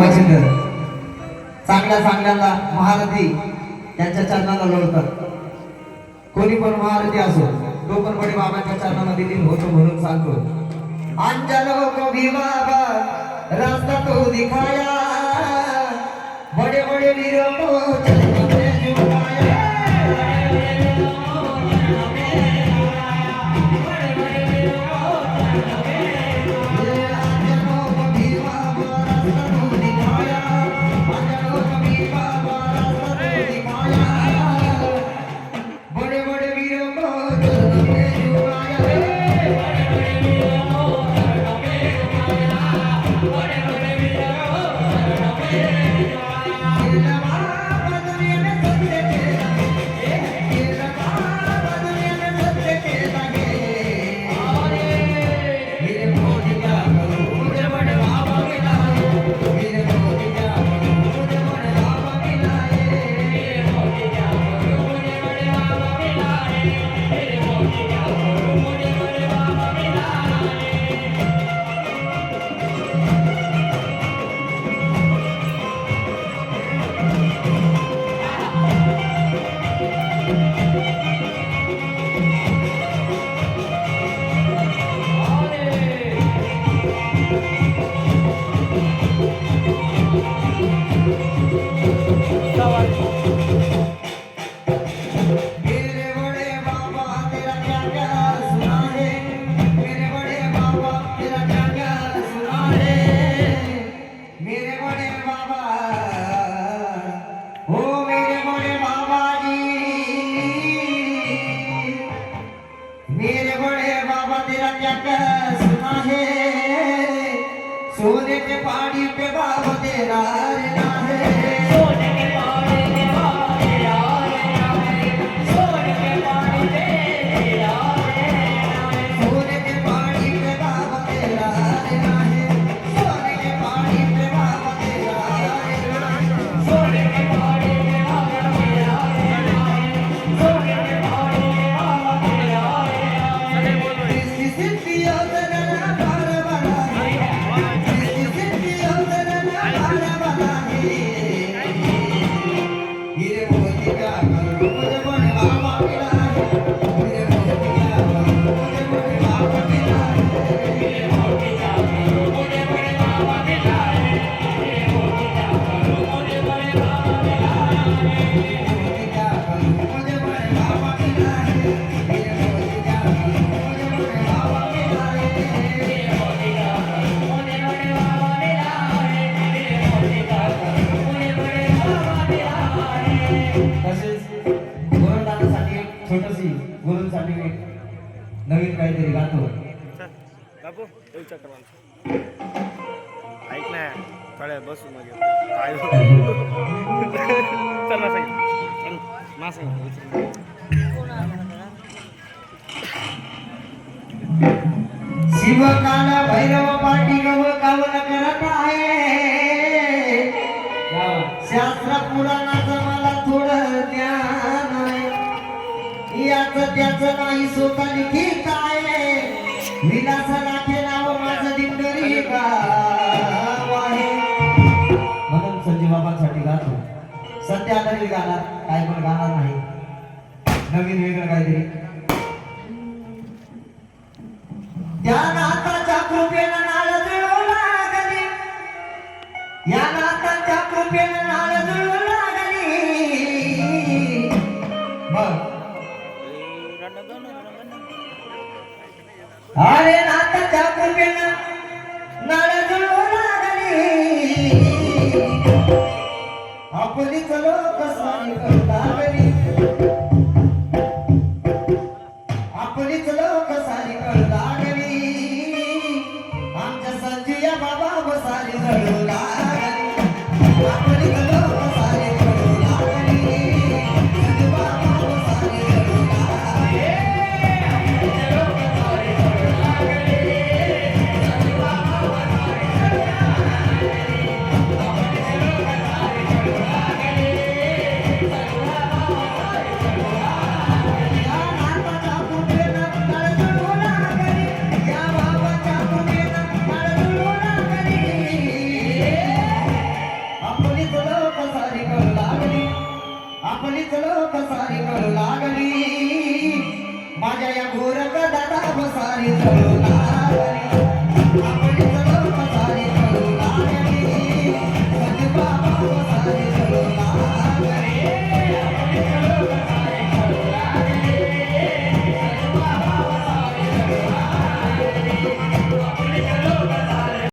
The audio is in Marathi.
मच्छिंद्र चांगल्या चांगल्याला महारथी त्यांच्या चरणाला लोळतात. कोणी पण महारथी असो तो पण बडे बाबांच्या चरणामध्ये लीन होतो म्हणून सांगतो. अंजलो को भी बाबा रास्ता तो दिखाया, बड़े बड़े वीरों को चरणों में झुकाया. सोने के पहाड़ी पे बाबा तेरा रहना है. सोने के पहाड़ी पे बाबा तेरा रहना है. सोने के पहाड़ी पे तेरा रहना है. सोने के पहाड़ी पे बाबा तेरा रहना है. सोने के पहाड़ी पे बाबा तेरा रहना है. सोने के पहाड़ी पे बाबा तेरा रहना है. सोने के पहाड़ी पे बाबा तेरा रहना है. इसी सिद्धि योजना बार बार छोटसी गुरुंसाठी नवीन काहीतरी गातो. बापू ऐक ना कळ्या बसू मग काय चल ना सांग चल मा सांग शिव काल भैरव पाटी गव कावन करत आहे. शास्त्र पुराणाचं मला थोडं ज्ञान आहे. याचं त्याचं नाही स्वतः लिखित आहे. विलास राखे नाव माझं दिंडरी गाव आहे. म्हणून संजय बाबांसाठी गातो. सध्या नवीन गाणार काय पण गाणार नाही. नवीन वेगळं काहीतरी. त्या नाथाच्या कृपेनं नाळ जुळू लागली. या नाथाच्या कृपेनं नाळ जुळू लागली. मग अरे नाथाच्या कृपेनं नाळ जुळू लागली. आपलीच लोक सारी लागली. आपलीच लोक सारी लागली. आमच्या संजय बाबा बसारी घडू लागली. आपलीच लोक सारी घडू लागली. संजय बाबा बसारी घडू लागली. Yeah. आपलीच लोक सारी कळू लागली माझ्या या गोरख दादा सारी कळू